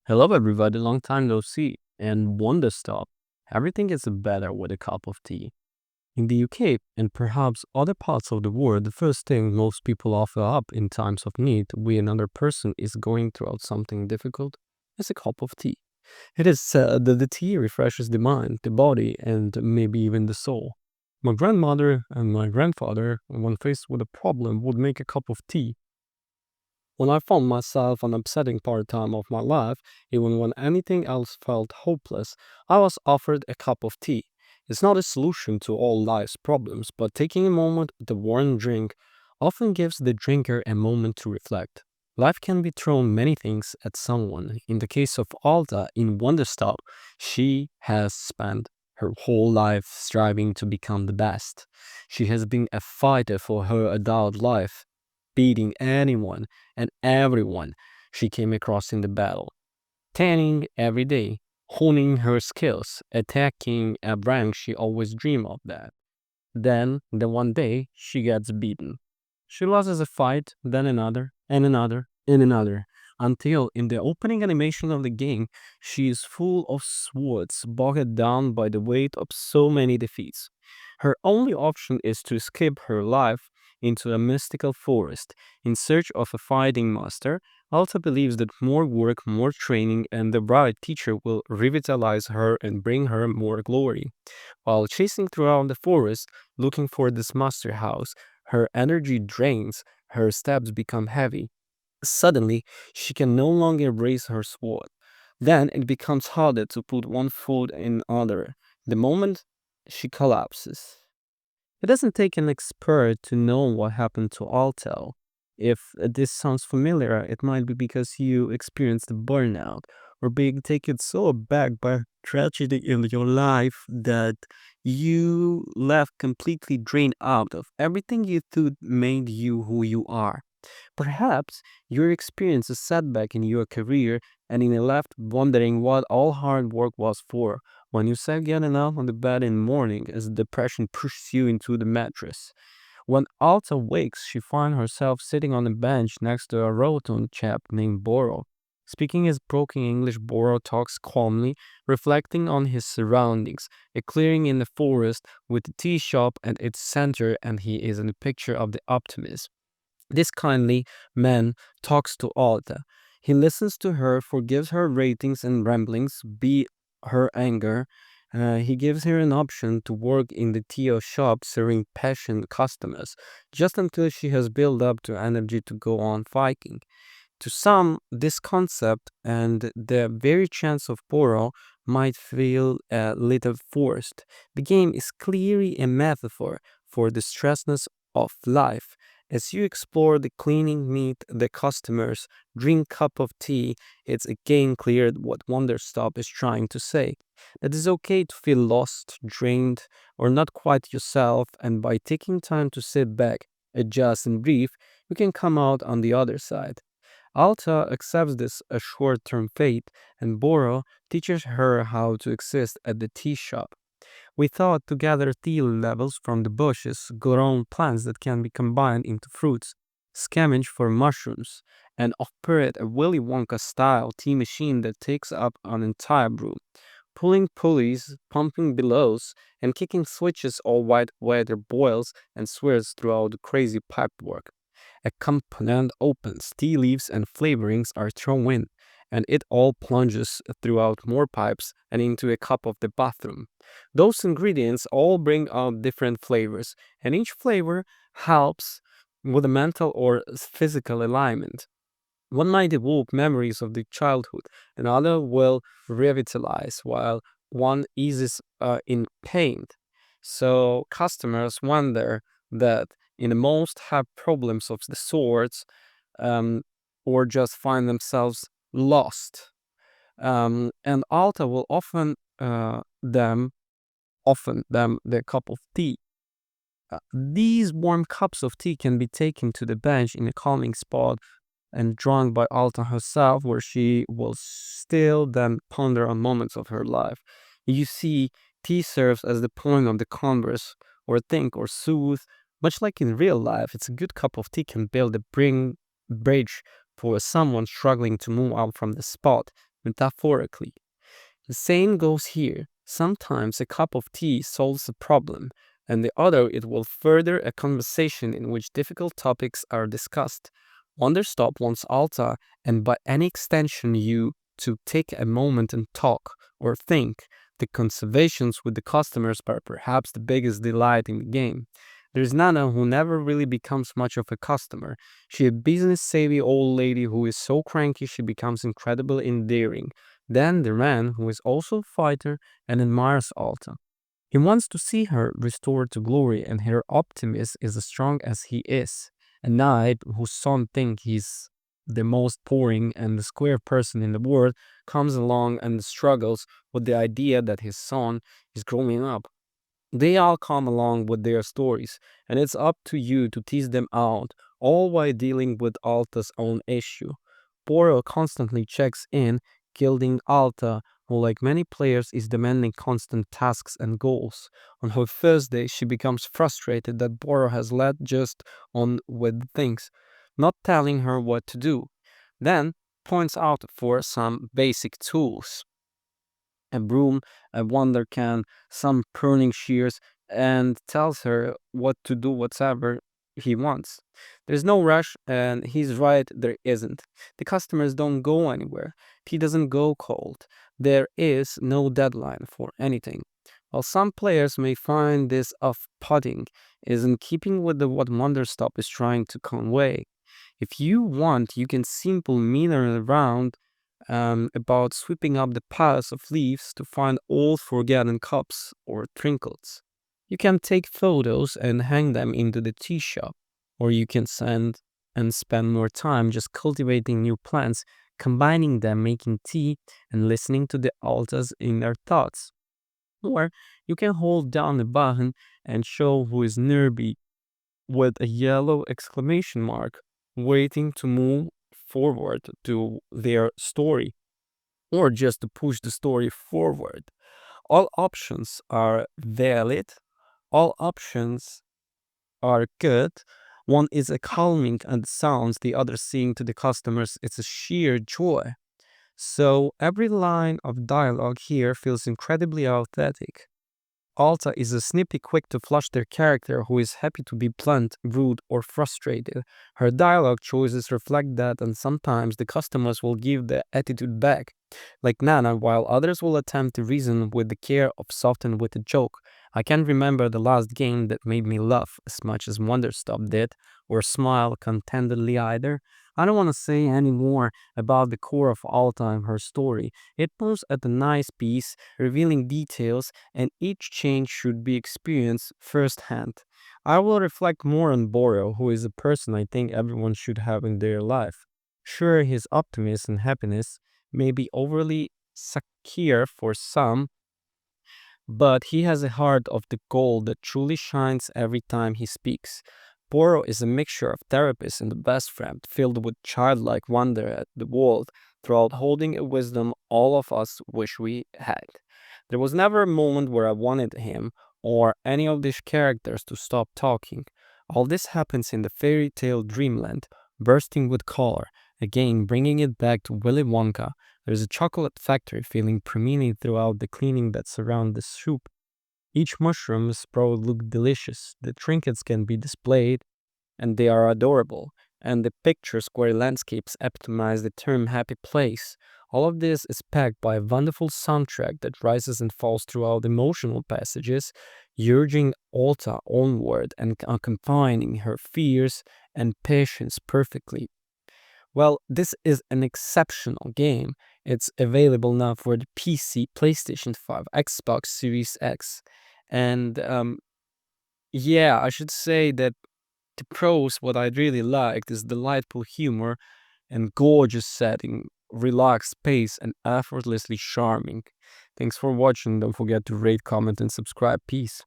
Hello, everybody. Long time no see. And Wanderstop. Everything is better with a cup of tea. In the UK and perhaps other parts of the world, the first thing most people offer up in times of need when another person is going through something difficult is a cup of tea. It is said that the tea refreshes the mind, the body, and maybe even the soul. My grandmother and my grandfather, when faced with a problem, would make a cup of tea. When I found myself an upsetting part time of my life, even when anything else felt hopeless, I was offered a cup of tea. It's not a solution to all life's problems, but taking a moment with a warm drink often gives the drinker a moment to reflect. Life can be thrown many things at someone. In the case of Alta in Wanderstop, she has spent her whole life striving to become the best. She has been a fighter for her adult life, beating anyone and everyone she came across in the battle, tanning every day, honing her skills, attacking a rank she always dreamed of that. Then, the one day, she gets beaten. She loses a fight, then another, and another, and another, until in the opening animation of the game, she is full of swords, bogged down by the weight of so many defeats. Her only option is to escape her life into a mystical forest in search of a fighting master. Alta believes that more work, more training, and the right teacher will revitalize her and bring her more glory. While chasing throughout the forest, looking for this master house, her energy drains, her steps become heavy. Suddenly, she can no longer raise her sword. Then it becomes harder to put one foot in other. The moment she collapses. It doesn't take an expert to know what happened to Altel. If this sounds familiar, it might be because you experienced burnout or being taken so aback by tragedy in your life that you left completely drained out of everything you thought made you who you are. Perhaps you experienced a setback in your career and you left wondering what all hard work was for. When you sat getting up on the bed in the morning as depression pushes you into the mattress. When Alta wakes, she finds herself sitting on a bench next to a rotund chap named Borro. Speaking his broken English, Borro talks calmly, reflecting on his surroundings, a clearing in the forest with a tea shop at its center, and he is in a picture of the optimist. This kindly man talks to Alta. He listens to her, forgives her ratings and ramblings, be her anger. He gives her an option to work in the tea shop serving patient customers, just until she has built up to energy to go on fighting. To some, this concept and the very chance of Borrow might feel a little forced. The game is clearly a metaphor for the stressness of life. As you explore the cleaning, meet the customers, drink cup of tea, it's again clear what Wonderstop is trying to say. That it's okay to feel lost, drained, or not quite yourself, and by taking time to sit back, adjust, and breathe, you can come out on the other side. Alta accepts this a short-term fate, and Borro teaches her how to exist at the tea shop. We thought to gather tea levels from the bushes, grown plants that can be combined into fruits, scavenge for mushrooms, and operate a Willy Wonka-style tea machine that takes up an entire brew, pulling pulleys, pumping bellows, and kicking switches all white weather boils and swirls throughout the crazy pipework. A component opens, tea leaves and flavorings are thrown in, and it all plunges throughout more pipes and into a cup of the bathroom. Those ingredients all bring out different flavors, and each flavor helps with a mental or physical alignment. One might evoke memories of the childhood, another will revitalize, while one eases in pain. So customers wonder that in the most have problems of the sorts, um, or just find themselves lost. And Alta will often them the cup of tea. These warm cups of tea can be taken to the bench in a calming spot and drawn by Alta herself, where she will still then ponder on moments of her life. You see, tea serves as the point of the converse, or think, or soothe. Much like in real life, it's a good cup of tea can build a bridge for someone struggling to move out from the spot. metaphorically. The same goes here. Sometimes a cup of tea solves a problem, and the other it will further a conversation in which difficult topics are discussed. Wanderstop wants Alta, and by any extension you, to take a moment and talk or think. The conversations with the customers are perhaps the biggest delight in the game. There's Nana who never really becomes much of a customer. She's a business savvy old lady who is so cranky she becomes incredibly endearing. Then the man, who is also a fighter and admires Alta. He wants to see her restored to glory, and her optimism is as strong as he is. A knight whose son thinks he's the most boring and square person in the world comes along and struggles with the idea that his son is growing up. They all come along with their stories, and it's up to you to tease them out, all while dealing with Alta's own issue. Borro constantly checks in, gilding Alta, who, like many players, is demanding constant tasks and goals. On her first day, she becomes frustrated that Borro has let just on with things, not telling her what to do. Then points out for some basic tools, a broom, a wonder can, some pruning shears, and tells her what to do, whatever he wants. There's no rush, and he's right, there isn't. The customers don't go anywhere. He doesn't go cold. There is no deadline for anything. While some players may find this off-putting, is in keeping with what Wanderstop is trying to convey. If you want, you can simply meander around about sweeping up the piles of leaves to find old forgotten cups or trinkets. You can take photos and hang them into the tea shop, or you can send and spend more time just cultivating new plants, combining them, making tea, and listening to the altas in their thoughts. Or you can hold down the button and show who is nearby with a yellow exclamation mark, waiting to move forward to their story or just to push the story forward. All options are valid, all options are good. One is a calming and sounds, the other seeing to the customers it's a sheer joy. So every line of dialogue here feels incredibly authentic. Alta is a snippy quick to flush their character who is happy to be blunt, rude, or frustrated. Her dialogue choices reflect that, and sometimes the customers will give the attitude back, like Nana, while others will attempt to reason with the care of soften with a joke. I can't remember the last game that made me laugh as much as Wanderstop did, or smile contentedly either. I don't want to say any more about the core of Alta and her story. It moves at a nice pace, revealing details, and each change should be experienced firsthand. I will reflect more on Borro, who is a person I think everyone should have in their life. Sure, his optimism and happiness may be overly secure for some, but he has a heart of the gold that truly shines every time he speaks. Borrow is a mixture of therapist and the best friend, filled with childlike wonder at the world, throughout holding a wisdom all of us wish we had. There was never a moment where I wanted him or any of these characters to stop talking. All this happens in the fairy tale dreamland, bursting with color, again bringing it back to Willy Wonka. There's a chocolate factory feeling permeating throughout the cleaning that surround the soup. Each mushroom sprout look delicious. The trinkets can be displayed, and they are adorable. And the picture square landscapes epitomize the term happy place. All of this is packed by a wonderful soundtrack that rises and falls throughout emotional passages, urging Alta onward and accompanying her fears and patience perfectly. Well, this is an exceptional game. It's available now for the PC, PlayStation 5, Xbox Series X. And yeah, I should say that the pros, what I really liked is delightful humor and gorgeous setting, relaxed pace, and effortlessly charming. Thanks for watching. Don't forget to rate, comment, and subscribe. Peace.